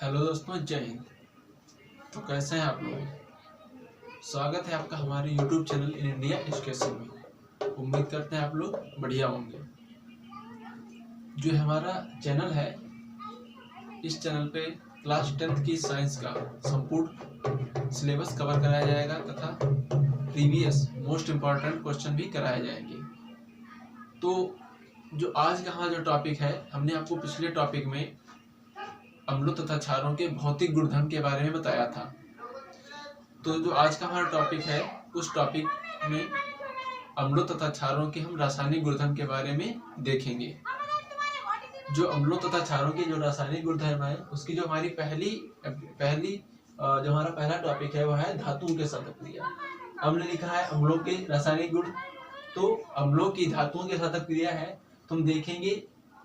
Hello दोस्तों, जय हिंद। तो कैसे हैं आप लोग। स्वागत है आपका हमारे YouTube channel in India education में। उम्मीद करते हैं आप लोग बढ़िया होंगे। जो हमारा चैनल है, इस चैनल पे क्लास 10th की साइंस का संपूर्ण सिलेबस कवर कराया जाएगा तथा प्रीवियस मोस्ट इम्पॉर्टेंट क्वेश्चन भी कराए जाएंगे। तो जो आज का हमारा जो टॉपिक है, हमने आपको पिछले टॉपिक में अम्लों तथा क्षारों के भौतिक गुणधर्म के बारे में बताया था। तो जो आज का हमारा टॉपिक है, उस टॉपिक में अम्लों तथा क्षारों के हम रासायनिक गुणधर्म के बारे में देखेंगे। जो अम्लों तथा क्षारों के जो रासायनिक गुणधर्म है, उसकी जो हमारी जो हमारा पहला टॉपिक है, वह है धातुओं के साथ क्रिया। हमने लिखा है अम्लों के रासायनिक गुण। तो अम्लों की धातुओं के साथ क्रिया है, तुम देखेंगे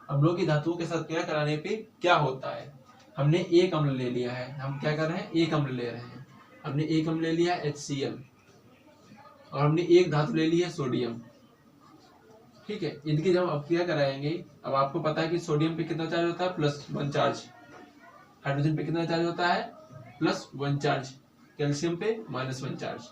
अम्लों की धातुओं के साथ क्रिया कराने पे क्या होता है। हमने एक अम्ल ले लिया है, हम क्या कर रहे हैं, एक अम्ल ले रहे हैं। हमने एक अम्ल ले लिया है HCl, और हमने एक धातु ले ली है सोडियम। ठीक है, इनकी जब हम क्रिया कराएंगे, अब आपको पता है कि सोडियम पे कितना चार्ज होता है, +1 चार्ज। हाइड्रोजन पे कितना चार्ज होता है, +1 चार्ज। कैल्शियम पे -1 चार्ज।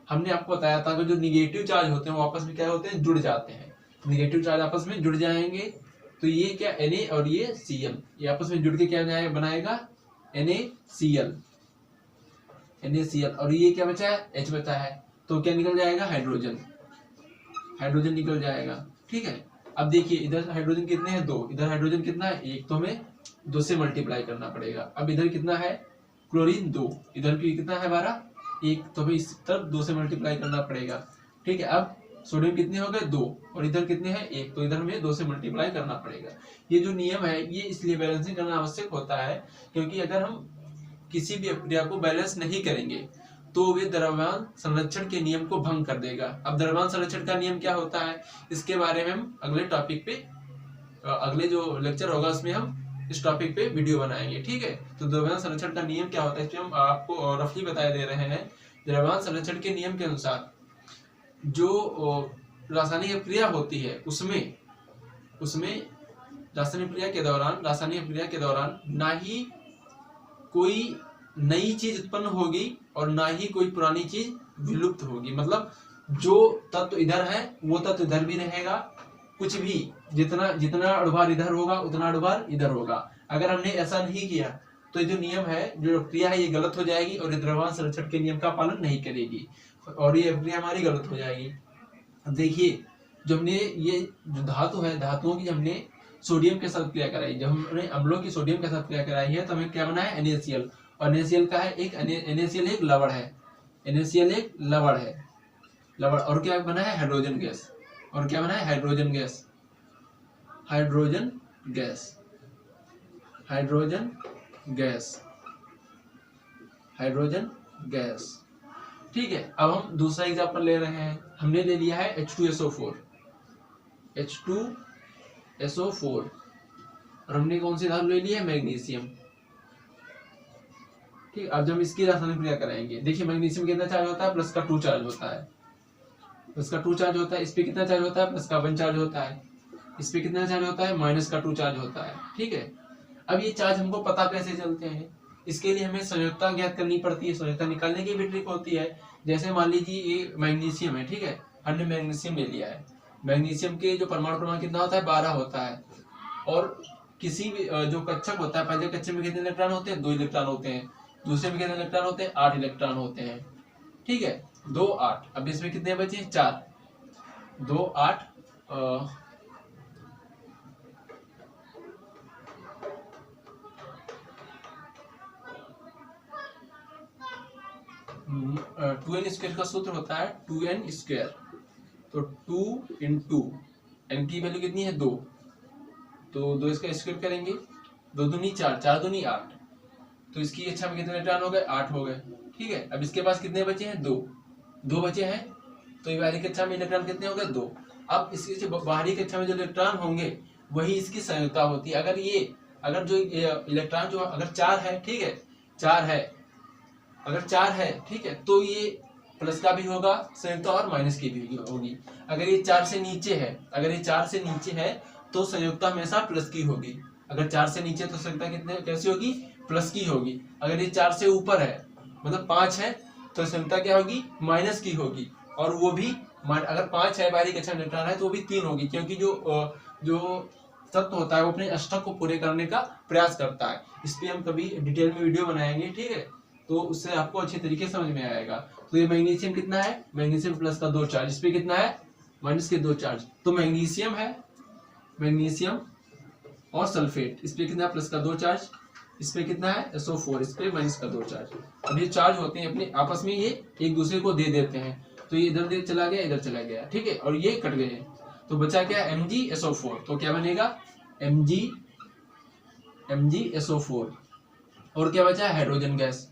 हमने आपको बताया था कि जो निगेटिव चार्ज होते हैं वो आपस में क्या होते हैं, जुड़ जाते हैं। निगेटिव चार्ज आपस में जुड़ जाएंगे तो ये क्या, Na और ये Cl, ये आपस में जुड़ के क्या बनाएगा, NaCl। और ये क्या बचा है, H बचा है, तो क्या निकल जाएगा, हाइड्रोजन निकल जाएगा। ठीक है, अब देखिए इधर हाइड्रोजन कितने हैं, 2। इधर हाइड्रोजन कितना है, 1, तो हमें 2 से मल्टीप्लाई करना पड़ेगा। अब इधर कितना है, क्लोरीन 2, इधर कितना है 12, 1, तो हमें इस तरफ 2 से मल्टीप्लाई करना पड़ेगा। ठीक है, अब सोडियम कितने हो गए, 2, और इधर कितने हैं, 1, तो इधर हमें 2 से मल्टीप्लाई करना पड़ेगा। ये जो नियम है, ये इसलिए बैलेंसिंग करना आवश्यक होता है क्योंकि अगर हम किसी भी अभिक्रिया को बैलेंस नहीं करेंगे तो वे द्रव्यमान संरक्षण के नियम को भंग कर देगा। अब द्रव्यमान संरक्षण का नियम क्या होता है, इसके बारे में हम अगले टॉपिक पे, अगले जो लेक्चर होगा उसमें हम इस टॉपिक पे वीडियो बनाएंगे। ठीक है, तो द्रव्यमान संरक्षण का नियम क्या होता है, इसमें हम आपको रफली बता दे रहे हैं। द्रव्यमान संरक्षण के नियम के अनुसार जो रासायनिक क्रिया होती है, उसमें रासायनिक क्रिया के दौरान ना ही कोई नई चीज उत्पन्न होगी और ना ही कोई पुरानी चीज विलुप्त होगी। मतलब जो तत्व इधर है वो तत्व इधर भी रहेगा, कुछ भी जितना अणुभार इधर होगा उतना अणुभार इधर होगा। अगर हमने ऐसा नहीं किया तो ये जो नियम है, जो क्रिया है, ये गलत हो जाएगी और द्रव्यमान संरक्षण के नियम का पालन नहीं करेगी और ये क्रिया हमारी गलत हो जाएगी। देखिए, जब हमने ये जो धातु है, धातुओं की हमने सोडियम के साथ क्रिया कराई, जब हमने अम्लों की सोडियम के साथ क्रिया कराई है, तो हमें क्या बना है, NaCl। और NaCl का है NaCl एक लवण है, NaCl एक लवण है, और क्या बना है, हाइड्रोजन गैस। और क्या बना है, हाइड्रोजन गैस। ठीक है, अब हम दूसरा एग्जांपल ले रहे हैं। हमने ले लिया है H2SO4, और हमने कौन सी धातु ले ली है, मैग्नीशियम। ठीक, अब जब इसकी रासायनिक क्रिया कराएंगे, देखिए मैग्नीशियम कितना चार्ज होता है, +2 चार्ज होता है, +2 चार्ज होता है। इस पे कितना चार्ज होता है, +1 चार्ज होता है। इस पे कितना चार्ज होता है, -2 चार्ज होता है। ठीक है, अब ये चार्ज हमको पता कैसे चलते हैं, इसके लिए हमें संयोजकता ज्ञात करनी पड़ती है। संयोजकता निकालने की भी ट्रिक होती है। जैसे मान लीजिए ये मैग्नीशियम है, ठीक है, हमने मैग्नीशियम ले लिया है। मैग्नीशियम के जो परमाणु क्रमांक कितना होता है, 12 होता है। और किसी भी जो कक्षक होता है, पहले कक्षक में कितने इलेक्ट्रॉन होते हैं, 2 इलेक्ट्रॉन होते हैं। दूसरे में कितने इलेक्ट्रॉन होते हैं, 8 इलेक्ट्रॉन होते हैं। ठीक है, 2 8। अब इसमें कितने बचे, 4, 2 8, 2n² का सूत्र होता है 2n²। तो 2 × n की वैल्यू कितनी है, 2, तो 2 इसका स्क्वायर करेंगे, 2 दूनी 4, 4 दूनी 8, तो इसकी कक्षा में कितने इलेक्ट्रॉन हो गए, 8 हो गए। ठीक है, अब इसके पास कितने बचे हैं, 2 बचे हैं, तो ये बाहरी कक्षा में इलेक्ट्रॉन कितने हो गए, 2। अब इसकी बाहरी कक्षा में जो इलेक्ट्रॉन होंगे वही इसकी संयोजकता होती है। अगर जो इलेक्ट्रॉन जो अगर 4 है, ठीक है, 4 है, अगर 4 है, ठीक है, तो ये प्लस का भी होगा संयुक्ता और माइनस की भी होगी। अगर ये 4 से नीचे है, तो संयुक्ता हमेशा प्लस की होगी। अगर 4 से नीचे तो संख्या कितने कैसी होगी, प्लस की होगी। अगर ये 4 से ऊपर है मतलब 5 है तो संख्या क्या होगी, माइनस की होगी। और वो भी अगर 5 है बारीक अच्छा निपटाना है तो वो भी 3 होगी, क्योंकि जो तत्व होता है वो अपने अष्टक को पूरे करने का प्रयास करता है। इस पे हम कभी डिटेल में वीडियो बनाएंगे, ठीक है, तो उससे आपको अच्छे तरीके समझ में आएगा। तो ये मैग्नीशियम कितना है, मैग्नीशियम प्लस का 2 चार्ज, इस पे कितना है माइनस के 2 चार्ज, तो मैग्नीशियम है, मैग्नीशियम और सल्फेट, इस पे कितना प्लस का 2 चार्ज, इस पे कितना है SO4, इस पे माइनस का 2 चार्ज। अब ये चार्ज होते हैं अपने आपस में, ये एक दूसरे को दे देते हैं, तो ये इधर चला गया इधर चला गया, ठीक है, और ये कट गए, तो बचा क्या MgSO4, तो क्या बनेगा MgSO4। और क्या बचा हाइड्रोजन गैस,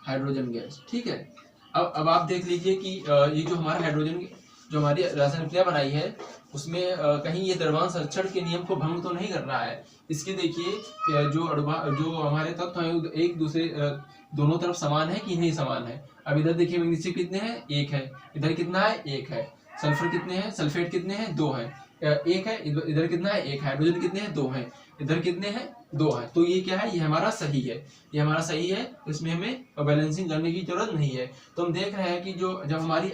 हाइड्रोजन गैस, ठीक है। अब आप देख लीजिए कि ये जो हमारा हाइड्रोजन जो हमारी रासायनिक क्रिया बनाई है उसमें कहीं ये द्रव्यमान संरक्षण के नियम को भंग तो नहीं कर रहा है। इसके देखिए जो हमारे तत्व हैं एक दूसरे दोनों तरफ समान है कि नहीं समान है। अब इधर देखिए मैग्नीशियम कितने हैं, 1 है, इधर कितना है 1 है, सल्फर कितने हैं, सल्फेट कितने हैं 2 है, 1 है, इधर कितना है 1, हाइड्रोजन कितने हैं 2 है, इधर कितने हैं 2 है, तो ये क्या है, ये हमारा सही है, ये हमारा सही है, इसमें हमें बैलेंसिंग करने की जरूरत नहीं है। तो हम देख रहे हैं कि जब हमारी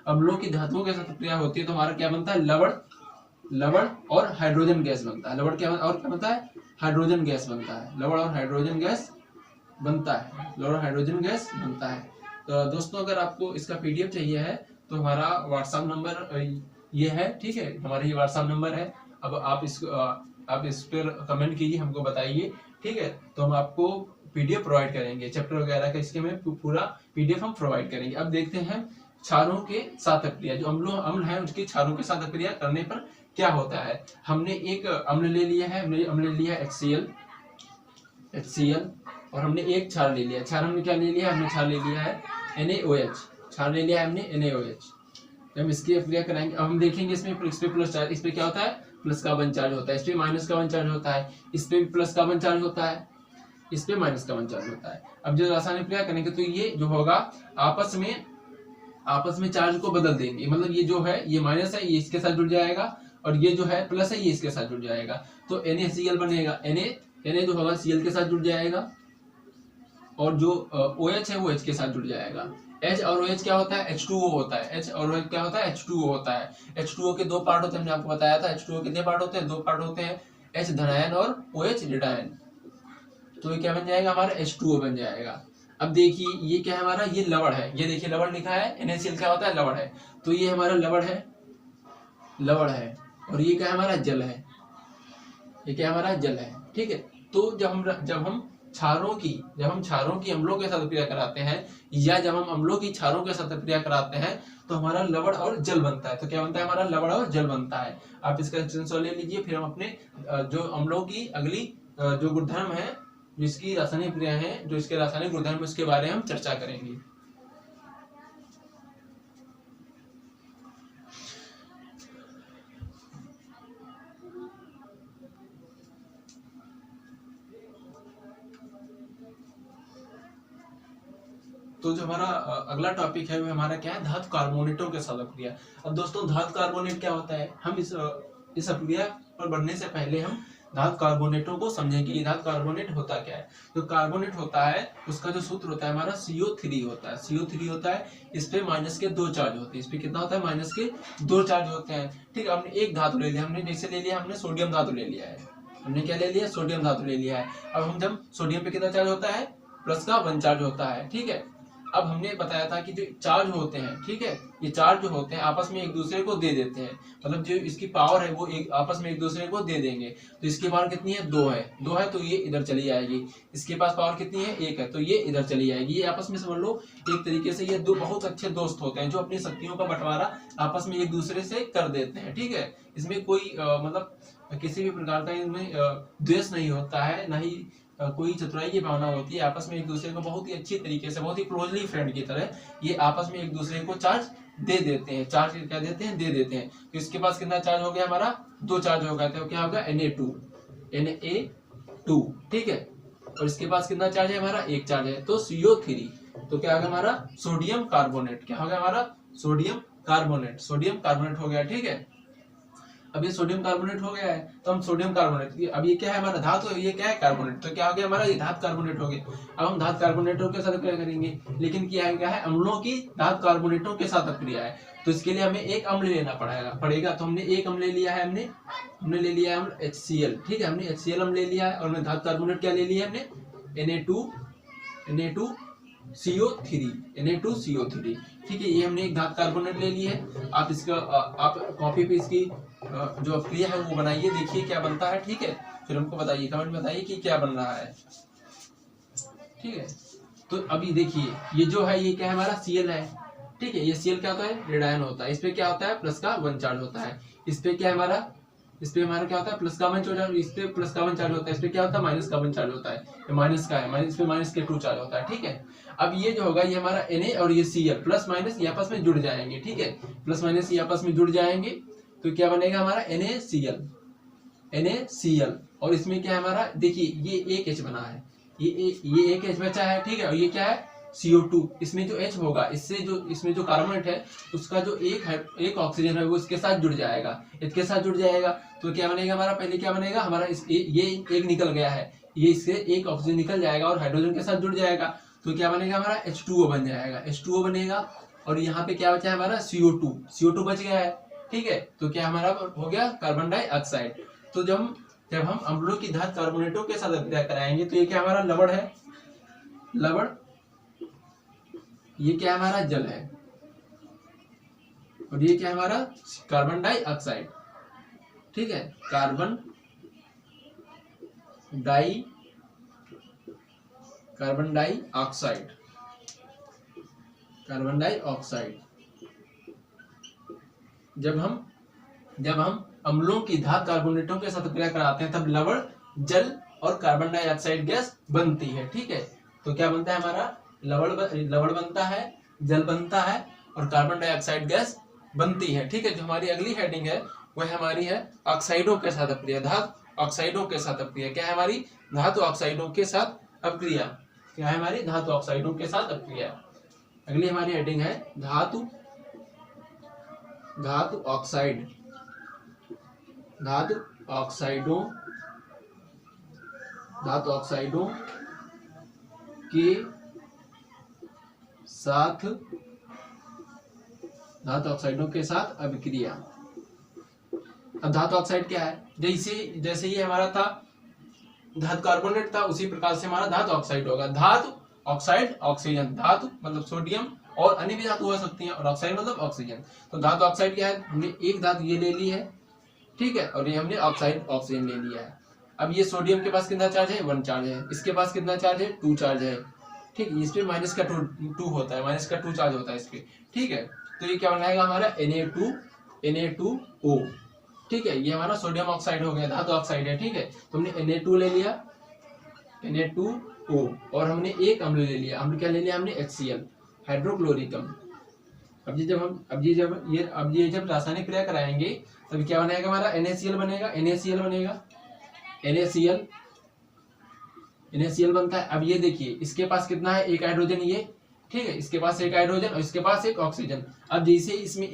अम्लों की धातुओं के साथ क्रिया होती है तो हमारा क्या बनता है, लवण और हाइड्रोजन गैस बनता है। लवण क्या और क्या बनता है, हाइड्रोजन गैस बनता है, लवण और हाइड्रोजन गैस बनता है, लवण और हाइड्रोजन गैस बनता है। तो दोस्तों अगर आपको इसका PDF चाहिए है तो हमारा व्हाट्सएप नंबर ये है, ठीक है, हमारा ये व्हाट्सएप नंबर है। अब आप इस पर कमेंट कीजिए, हमको बताइए, ठीक है, तो हम आपको PDF प्रोवाइड करेंगे, चैप्टर वगैरह का इसके में पूरा PDF हम प्रोवाइड करेंगे। अब देखते हैं क्षारों के साथ अक्रिया, जो अम्ल है उसके क्षारों के साथ अक्रिया करने पर क्या होता है। हमने एक अम्ल ले लिया है, हमने ले लिया HCl और हमने एक क्षार ले लिया, क्षार हमने क्या ले लिया, हमने क्षार ले लिया है NaOH, क्षार ले लिया है हमने NaOH। हम इसकी अक्रिया कराएंगे। अब हम देखेंगे इसमें इस पे प्लस चार्ज, इस पे क्या होता है प्लस का 1 चार्ज होता है, इस पे माइनस का 1 चार्ज होता है, इस पे भी प्लस का 1 चार्ज होता है, इस पे माइनस का 1 चार्ज होता है। अब जो रासायनिक क्रिया करेंगे तो ये जो होगा आपस में चार्ज को बदल देंगे, मतलब ये जो है ये माइनस है ये इसके साथ जुड़ जाएगा और ये जो है प्लस है ये इसके साथ जुड़ जाएगा, तो NaCl बनेगा, Na जो होगा Cl के साथ जुड़ जाएगा और जो OH है वो H के साथ जुड़ जाएगा। H और OH क्या होता है, H2O होता है, H और OH क्या होता है, H2O होता है। H2O के 2 पार्ट होते हैं, हमने आपको बताया था H2O कितने पार्ट होते हैं, 2 पार्ट होते हैं, H धनायन और OH ऋणायन, तो ये क्या बन जाएगा हमारा H2O बन जाएगा। अब देखिए ये क्या है हमारा, ये लवण है, ये देखिए लवण लिखा है, NaCl क्या होता है लवण है, तो ये हमारा लवण है और ये क्या है हमारा जल है, ये क्या हमारा जल है, ठीक है। तो जब हम क्षारों की अम्लों के साथ क्रिया कराते हैं या जब हम अम्लों की क्षारों के साथ क्रिया कराते हैं तो हमारा लवण और जल बनता है। तो क्या बनता है हमारा लवण और जल बनता है। आप इसका स्क्रीनशॉट ले लीजिए, फिर हम अपने जो अम्लों की अगली जो गुणधर्म है, जिसकी रासायनिक क्रिया है, जो इसके रासायनिक गुणधर्म उसके बारे में हम चर्चा करेंगे। तो जो हमारा अगला टॉपिक है वो हमारा क्या है, धातु कार्बोनेटों के साथ अक्रिया। अब दोस्तों धातु कार्बोनेट क्या होता है, हम इस अक्रिया पर बढ़ने से पहले हम धातु कार्बोनेटों को समझेंगे कि धातु कार्बोनेट होता क्या है। तो कार्बोनेट होता है उसका जो सूत्र होता है हमारा CO3 होता है, CO3 होता है, इस पे माइनस के 2 चार्ज होते हैं, इस पे कितना होता है माइनस के 2 चार्ज होते हैं, ठीक है। हमने एक धातु ले लिया, हमने जैसे ले लिया हमने सोडियम धातु ले लिया है, हमने क्या ले लिया सोडियम धातु ले लिया है। अब हम जब सोडियम पे कितना चार्ज होता है, प्लस का 1 चार्ज होता है, ठीक है। अब हमने बताया था कि जो चार्ज होते हैं, ठीक है, ये चार्ज जो होते हैं आपस में एक दूसरे को दे देते हैं, मतलब जो इसकी पावर है वो आपस में एक दूसरे को दे देंगे। तो इसकी पावर कितनी है 2 है तो ये इधर चली जाएगी, इसके पास पावर कितनी है 1 है तो ये इधर चली जाएगी। ये आपस में समझ लो एक तरीके से ये दो बहुत अच्छे दोस्त होते हैं जो अपनी शक्तियों का बंटवारा आपस में एक दूसरे से कर देते हैं, ठीक है। इसमें कोई मतलब किसी भी प्रकार का इनमें द्वेष नहीं होता है, न ही कोई चतुराई की भावना होती है। आपस में एक दूसरे को बहुत ही अच्छी तरीके से, बहुत ही क्लोजली फ्रेंड की तरह ये आपस में एक दूसरे को चार्ज दे देते हैं, चार्ज क्या देते हैं, दे देते हैं। तो इसके पास कितना चार्ज हो गया हमारा 2 चार्ज हो गया, तो क्या होगा Na2, ठीक है। और इसके पास कितना चार्ज है हमारा 1 चार्ज है, तो CO3, तो क्या होगा हमारा सोडियम कार्बोनेट, क्या होगा हमारा सोडियम कार्बोनेट हो गया, ठीक है। अब ये सोडियम कार्बोनेट हो गया है, तो हम सोडियम कार्बोनेट, अब ये क्या है हमारा धातु है, ये क्या है कार्बोनेट, तो क्या हो गया हमारा, ये धातु कार्बोनेट हो गया। अब हम धातु कार्बोनेटों के साथ अक्रिया करेंगे, लेकिन क्या है अम्लों की धातु कार्बोनेटों के साथ अक्रिया है, तो इसके लिए हमें एक अम्ल लेना पड़ेगा। तो हमने एक अम्ल ले लिया है, हमने ले लिया है अम्ल HCl, ठीक है, हमने HCl अम्ल ले लिया है, और हमने धातु कार्बोनेट क्या ले लिया है हमने Na2CO3, ठीक है, ये हमने एक धातु कार्बोनेट ले ली है। आप इसका आप कॉपी पे इसकी जो क्रिया है वो बनाइए, देखिए क्या बनता है, ठीक है, फिर हमको बताइए, कमेंट में बताइए कि क्या बन रहा है, ठीक है। तो अभी देखिए ये जो है ये क्या है हमारा Cl है, ठीक है, ये Cl क्या होता है, रेडायन होता है, इस पे क्या होता है प्लस का 1 चार्ज होता है, इस पे क्या है हमारा, इस पे हमारा क्या होता है प्लस का 1 चार्ज, इस पे प्लस का 1 चार्ज होता है, इस पे क्या होता है माइनस का 1 चार्ज होता है, ये माइनस का है, माइनस पे माइनस के 2 चार्ज होता है, ठीक है। अब ये जो होगा ये हमारा Na और ये Cl प्लस माइनस ये आपस में जुड़ जाएंगे, ठीक है, प्लस माइनस ये आपस में जुड़ जाएंगे, तो क्या बनेगा हमारा NaCl, और इसमें क्या है हमारा, देखिए ये एक H बना है, ये एक H बचा है, ठीक है, और ये क्या है CO2, इसमें जो H होगा, इसमें जो कार्बोनेट है उसका जो एक ऑक्सीजन है वो इसके साथ जुड़ जाएगा, इसके साथ जुड़ जाएगा, तो क्या बनेगा हमारा, पहले क्या बनेगा हमारा, ये एक निकल गया है, ये इससे एक ऑक्सीजन निकल जाएगा और हाइड्रोजन के साथ जुड़ जाएगा, तो क्या बनेगा हमारा H2O बन जाएगा, H2O बनेगा, और यहाँ पे क्या बचा है हमारा CO2 बच गया है, ठीक है, तो क्या हमारा हो गया कार्बन डाइऑक्साइड। तो जब हम अम्लों की धातु कार्बोनेटों के साथ अभिक्रिया कराएंगे तो ये क्या हमारा लवण है, लवण, ये क्या हमारा जल है, और ये क्या हमारा कार्बन डाइऑक्साइड, ठीक है, कार्बन डाइऑक्साइड। जब हम अम्लों की धातु कार्बोनेटों के साथ क्रिया कराते हैं तब लवण, जल और कार्बन डाइऑक्साइड गैस बनती है, ठीक है। तो क्या बनता है हमारा, लवण बनता है, जल बनता है और कार्बन डाइऑक्साइड गैस बनती है, ठीक है। जो हमारी अगली हेडिंग है वह हमारी है ऑक्साइडों के साथ अक्रिया, धातु ऑक्साइडों के साथ अक्रिया, क्या है हमारी धातु ऑक्साइडों के साथ अक्रिया, क्या है हमारी धातु ऑक्साइडों के साथ अक्रिया। अगली हमारी हेडिंग है धातु ऑक्साइड, धातु ऑक्साइडों के साथ अभिक्रिया। अब धातु ऑक्साइड क्या है, जैसे ये हमारा था धातु कार्बोनेट था, उसी प्रकार से हमारा धातु ऑक्साइड होगा। धातु ऑक्साइड ऑक्सीजन, धातु मतलब सोडियम और अन्य भी धातु हो सकती हैं, और ऑक्साइड मतलब ऑक्सीजन। तो धातु ऑक्साइड क्या है, हमने एक धातु ये ले ली है, ठीक है, और ये हमने ऑक्साइड ऑक्सीजन ले लिया है। अब ये सोडियम के पास कितना चार्ज है, 1 चार्ज है, इसके पास कितना चार्ज है, 2 चार्ज है, ठीक है, इस पे माइनस का 2 होता है, माइनस का 2 चार्ज होता है इस पे, ठीक है। तो ये क्या बनाएगा हमारा Na2O, ठीक है, ये हमारा सोडियम ऑक्साइड हो गया, धातु ऑक्साइड है, ठीक है। तो हमने Na2 ले लिया, Na2O, और हमने एक अम्ल ले लिया, अम्ल क्या ले लिया हमने, HCl, हाइड्रोक्लोरिक अम्ल। अब ये जब रासायनिक क्रिया कराएंगे तब क्या बनेगा हमारा, NaCl बनेगा, NaCl बनता है। अब ये देखिए इसके पास कितना है, एक हाइड्रोजन, ये ठीक है, इसके पास एक हाइड्रोजन और इसके पास एक ऑक्सीजन। अब जैसे इसमें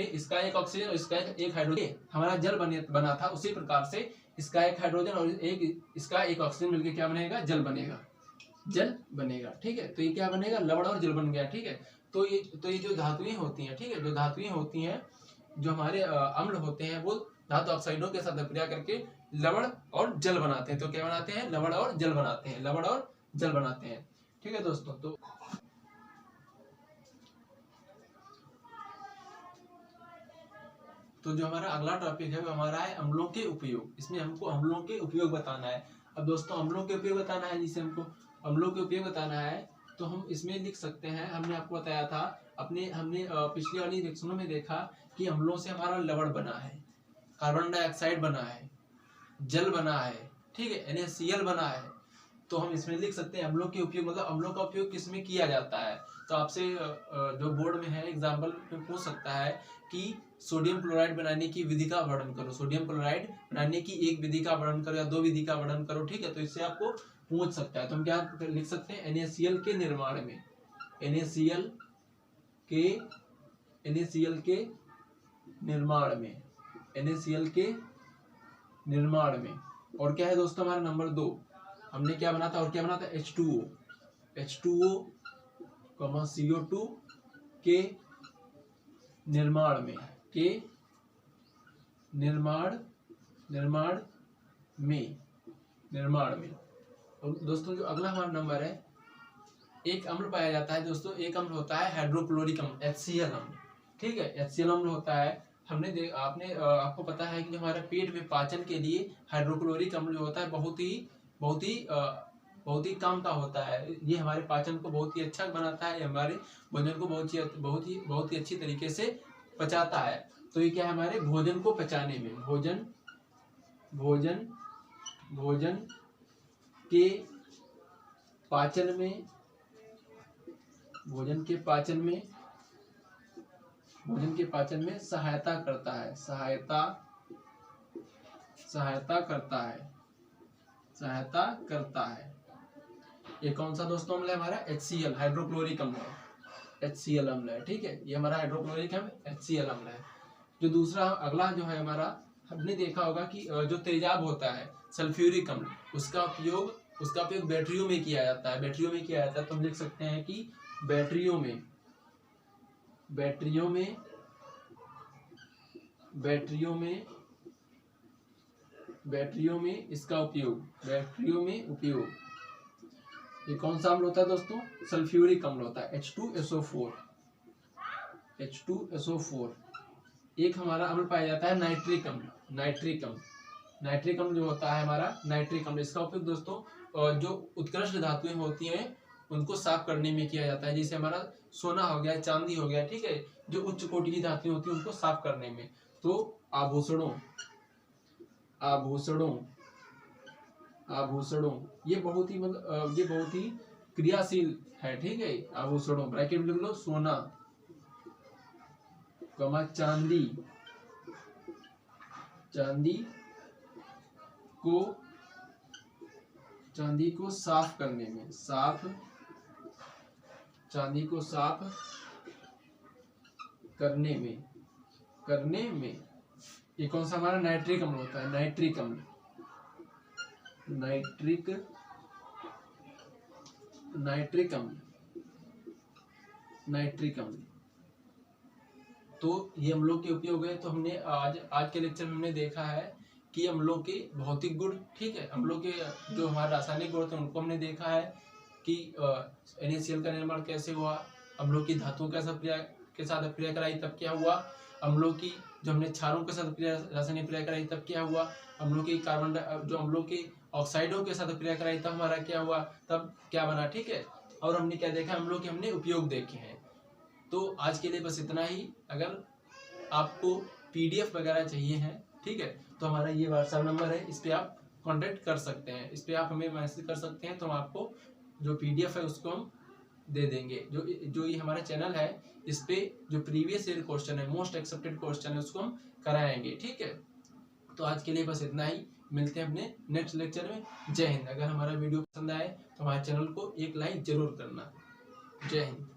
इसका एक ऑक्सीजन और इसका एक हाइड्रोजन हमारा जल बना था, उसी प्रकार से इसका एक हाइड्रोजन और इसका एक ऑक्सीजन मिलकर क्या बनेगा, जल बनेगा, ठीक है। तो ये क्या बनेगा, लवण और जल बन गया, ठीक है। तो ये जो धातुएं होती हैं, ठीक है, जो धातुएं होती हैं, जो हमारे अम्ल होते हैं वो धातु ऑक्साइडों के साथ अभिक्रिया करके लवण और जल बनाते हैं। तो क्या बनाते हैं, लवण और जल बनाते हैं, ठीक है दोस्तों। तो जो हमारा अगला टॉपिक है वो हमारा है अम्लों के उपयोग। इसमें हमको अम्लों के उपयोग बताना है। अब दोस्तों अम्लों के उपयोग बताना है, जिसे हमको अम्लों के उपयोग बताना है तो हम इसमें लिख सकते हैं, हमने आपको बताया था हमने पिछली वाली लेक्चरों में देखा कि अम्लों से हमारा लवण बना है, कार्बन डाइऑक्साइड बना है, जल बना है, ठीक है, NaCl बना है। तो हम इसमें लिख सकते हैं अम्लों के उपयोग, मतलब अम्लों का उपयोग किसमें किया जाता है। तो आपसे जो बोर्ड में है एग्जाम्पल में पूछ सकता है कि सोडियम क्लोराइड बनाने की विधि का वर्णन करो, सोडियम क्लोराइड बनाने की एक विधि का वर्णन करो या 2 विधि का वर्णन करो, ठीक है। तो इससे आपको पूछ सकता है। तो हम क्या लिख सकते हैं, NaCl के निर्माण में, NaCl के निर्माण में NaCl के निर्माण में। और क्या है दोस्तों हमारा नंबर 2, हमने क्या बना था और क्या बना था, H2O, CO2 के निर्माण में, निर्माण में। और दोस्तों जो अगला हमारा नंबर है, एक अम्ल पाया जाता है दोस्तों, एक अम्ल होता है हाइड्रोक्लोरिक अम्ल, HCl अम्ल, ठीक है, HCl अम्ल होता है। आपको पता है कि हमारे पेट में पाचन के लिए हाइड्रोक्लोरिक अम्ल जो होता है बहुत ही काम का होता है। ये हमारे पाचन को बहुत ही अच्छा बनाता है, हमारे भोजन को बहुत ही अच्छी तरीके से पचाता है। तो ये क्या है, हमारे भोजन को पचाने में, भोजन के पाचन में, भोजन के पाचन में सहायता करता है। ये कौन सा दोस्तों अम्ल है हमारा, HCl, हाइड्रोक्लोरिक अम्ल है, HCl अम्ल है, ठीक है, ये हमारा हाइड्रोक्लोरिक अम्ल HCl अम्ल है। जो दूसरा अगला जो है हमारा, हमने देखा होगा कि जो तेजाब होता है सल्फ्यूरिक अम्ल, उसका उपयोग बैटरियों में किया जाता है, तो हम लिख सकते हैं कि बैटरियों में इसका उपयोग, ये कौन सा अम्ल होता है दोस्तों, सल्फ्यूरिक अम्ल होता है, H2SO4। एक हमारा अम्ल पाया जाता है नाइट्रिक अम्ल जो होता है हमारा नाइट्रिक अम्ल, इसका उपयोग दोस्तों जो उत्कृष्ट धातुएं होती हैं उनको साफ करने में किया जाता है, जैसे हमारा सोना हो गया, चांदी हो गया, ठीक है, जो उच्च कोटि की धातुएं होती हैं उनको साफ करने में। तो आभूषणों ये बहुत ही क्रियाशील है, ठीक है, आभूषणों, ब्रैकेट में लिख लो, सोना, चांदी को साफ करने में, ये कौन सा हमारा नाइट्रिक अम्ल होता है, नाइट्रिक अम्ल। तो ये अम्लों के उपयोग है। तो हमने आज के लेक्चर में हमने देखा है कि अम्लों के भौतिक गुण, ठीक है, अम्लों के जो हमारे रासायनिक गुण थे उनको हमने देखा है कि NaCl का निर्माण कैसे हुआ, अम्लों की धातुओं के साथ अभिक्रिया कराई तब क्या हुआ, अम्लों की जो हमने क्षारों के साथ रासायनिक क्रिया कराई तब क्या हुआ, अम्लों के ऑक्साइडों के साथ अभिक्रिया कराई तब हमारा क्या हुआ, तब क्या बना, ठीक है। और हमने क्या देखा, अम्लों के हमने उपयोग देखे हैं। तो आज के लिए बस इतना ही। अगर आपको PDF वगैरह चाहिए है, ठीक है, तो हमारा ये WhatsApp नंबर है, इस पे आप कांटेक्ट कर सकते हैं, इस पे आप हमें मैसेज कर सकते हैं, तो हम आपको जो PDF है उसको हम दे देंगे। जो ये हमारा चैनल है, इस पे जो प्रीवियस ईयर क्वेश्चन है, मोस्ट एक्सेप्टेड क्वेश्चन है, उसको हम कराएंगे, ठीक है। तो आज के लिए बस इतना ही, मिलते हैं अपने नेक्स्ट लेक्चर में। जय हिंद। अगर हमारा वीडियो पसंद आए तो हमारे चैनल को एक लाइक जरूर करना। जय हिंद।